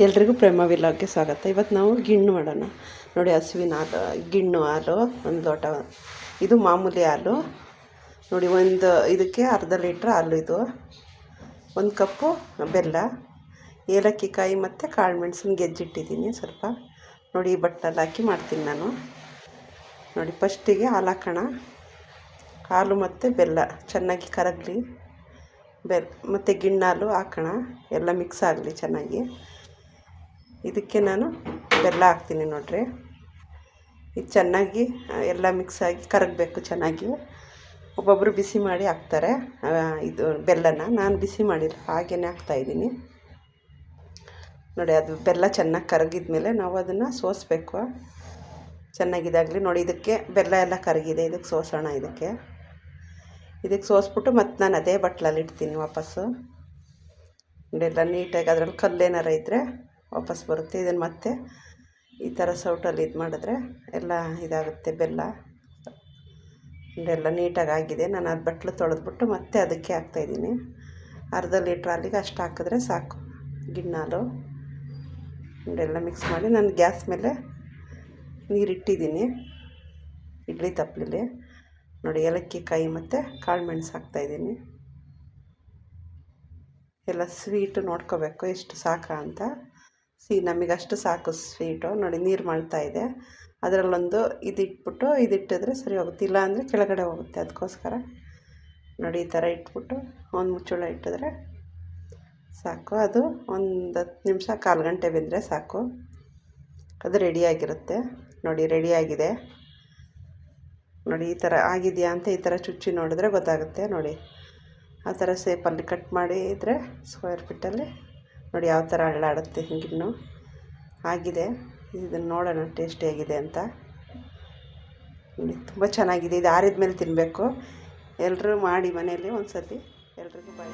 ಎಲ್ರಿಗೂ ಪ್ರೇಮ ವಿಲಾಗ್ಗೆ ಸ್ವಾಗತ. ಇವತ್ತು ನಾವು ಗಿಣ್ಣು ಮಾಡೋಣ. ನೋಡಿ, ಹಸುವಿನ ಹಾಲು, ಗಿಣ್ಣು ಹಾಲು ಒಂದು ಲೋಟ. ಇದು ಮಾಮೂಲಿ ಹಾಲು ನೋಡಿ. ಇದಕ್ಕೆ ಅರ್ಧ ಲೀಟ್ರ್ ಹಾಲು. ಇದು 1 ಕಪ್ಪು ಬೆಲ್ಲ, ಏಲಕ್ಕಿ ಕಾಯಿ ಮತ್ತು ಕಾಳು ಮೆಣಸಿನ ಗೆಜ್ಜಿಟ್ಟಿದ್ದೀನಿ ಸ್ವಲ್ಪ. ನೋಡಿ, ಈ ಬಟ್ಟಲ್ಲಿ ಹಾಕಿ ಮಾಡ್ತೀನಿ ನಾನು. ನೋಡಿ, ಫಸ್ಟಿಗೆ ಹಾಲು ಹಾಕೋಣ. ಹಾಲು ಮತ್ತು ಬೆಲ್ಲ ಚೆನ್ನಾಗಿ ಕರಗಲಿ. ಮತ್ತು ಗಿಣ್ಣಾಲು ಹಾಕೋಣ, ಎಲ್ಲ ಮಿಕ್ಸ್ ಆಗಲಿ ಚೆನ್ನಾಗಿ. ಇದಕ್ಕೆ ನಾನು ಬೆಲ್ಲ ಹಾಕ್ತೀನಿ ನೋಡ್ರಿ. ಇದು ಚೆನ್ನಾಗಿ ಎಲ್ಲ ಮಿಕ್ಸ್ ಆಗಿ ಕರಗಬೇಕು ಚೆನ್ನಾಗಿ. ಒಬ್ಬೊಬ್ಬರು ಬಿಸಿ ಮಾಡಿ ಹಾಕ್ತಾರೆ ಇದು ಬೆಲ್ಲನ. ನಾನು ಬಿಸಿ ಮಾಡಿಲ್ಲ, ಹಾಗೇ ಹಾಕ್ತಾಯಿದ್ದೀನಿ ನೋಡಿ. ಅದು ಬೆಲ್ಲ ಚೆನ್ನಾಗಿ ಕರಗಿದ್ಮೇಲೆ ನಾವು ಅದನ್ನು ಸೋಸಬೇಕು ಚೆನ್ನಾಗಿದಾಗಲಿ. ನೋಡಿ, ಇದಕ್ಕೆ ಬೆಲ್ಲ ಎಲ್ಲ ಕರಗಿದೆ, ಇದಕ್ಕೆ ಸೋಸೋಣ. ಇದಕ್ಕೆ ಸೋಸ್ಬಿಟ್ಟು ಮತ್ತು ನಾನು ಅದೇ ಬಟ್ಲಲ್ಲಿ ಇಡ್ತೀನಿ ವಾಪಸ್ಸು. ಎಲ್ಲ ನೀಟಾಗಿ ಅದರಲ್ಲಿ ಕಲ್ಲೇನಾರ ಇದ್ದರೆ ವಾಪಸ್ ಬರುತ್ತೆ. ಇದನ್ನು ಮತ್ತೆ ಈ ಥರ ಸೌಟಲ್ಲಿ ಇದು ಮಾಡಿದ್ರೆ ಎಲ್ಲ ಇದಾಗುತ್ತೆ ಬೆಲ್ಲ. ಎಲ್ಲ ನೀಟಾಗಿ ಆಗಿದೆ. ನಾನು ಅದು ಬಟ್ಲು ತೊಳೆದ್ಬಿಟ್ಟು ಮತ್ತೆ ಅದಕ್ಕೆ ಹಾಕ್ತಾಯಿದ್ದೀನಿ. ಅರ್ಧ ಲೀಟ್ರ್ ಹಾಲಿಗೆ ಅಷ್ಟು ಹಾಕಿದ್ರೆ ಸಾಕು ಗಿಣ್ಣಾಲು. ಎಲ್ಲ ಮಿಕ್ಸ್ ಮಾಡಿ ನಾನು ಗ್ಯಾಸ್ ಮೇಲೆ ನೀರಿಟ್ಟಿದ್ದೀನಿ ಇಡ್ಲಿ ತಪ್ಪಲಿಲಿ. ನೋಡಿ, ಏಲಕ್ಕಿ ಕಾಯಿ ಮತ್ತು ಕಾಳು ಮೆಣಸು ಹಾಕ್ತಾಯಿದ್ದೀನಿ. ಎಲ್ಲ ಸ್ವೀಟು ನೋಡ್ಕೋಬೇಕು ಎಷ್ಟು ಸಾಕು ಅಂತ. ನಮಗಷ್ಟು ಸಾಕು ಸ್ವೀಟು. ನೋಡಿ, ನೀರು ಮಾಡ್ತಾಯಿದೆ. ಅದರಲ್ಲೊಂದು ಇದಿಟ್ಬಿಟ್ಟು ಇದಿಟ್ಟಿದ್ರೆ ಸರಿ ಹೋಗುತ್ತೆ, ಇಲ್ಲ ಅಂದರೆ ಕೆಳಗಡೆ ಹೋಗುತ್ತೆ. ಅದಕ್ಕೋಸ್ಕರ ನೋಡಿ, ಈ ಥರ ಇಟ್ಬಿಟ್ಟು ಒಂದು ಮುಚ್ಚಳ ಇಟ್ಟಿದ್ರೆ ಸಾಕು. ಅದು ಒಂದು 10 ನಿಮಿಷ, 1/4 ಗಂಟೆ ಬೆಂದರೆ ಸಾಕು. ಅದು ರೆಡಿಯಾಗಿರುತ್ತೆ. ನೋಡಿ, ರೆಡಿಯಾಗಿದೆ. ನೋಡಿ, ಈ ಥರ ಆಗಿದೆಯಾ ಅಂತ ಈ ಥರ ಚುಚ್ಚಿ ನೋಡಿದ್ರೆ ಗೊತ್ತಾಗುತ್ತೆ. ನೋಡಿ, ಆ ಥರ ಸೇಪಲ್ಲಿ ಕಟ್ ಮಾಡಿದರೆ ಸ್ಕ್ವೇರ್ ಫಿಟ್ಟಲ್ಲಿ ನೋಡಿ ಯಾವ ಥರ ಅಳ್ಳಾಡುತ್ತೆ ಗಿಣ್ಣು ಆಗಿದೆ. ಇದನ್ನು ನೋಡೋಣ ಟೇಸ್ಟಿಯಾಗಿದೆ ಅಂತ. ನೋಡಿ, ತುಂಬ ಚೆನ್ನಾಗಿದೆ. ಇದು ಆರಿದ ಮೇಲೆ ತಿನ್ನಬೇಕು. ಎಲ್ಲರೂ ಮಾಡಿ ಮನೆಯಲ್ಲಿ ಒಂದು ಸತಿ. ಎಲ್ರಿಗೂ ಬಾಯ್.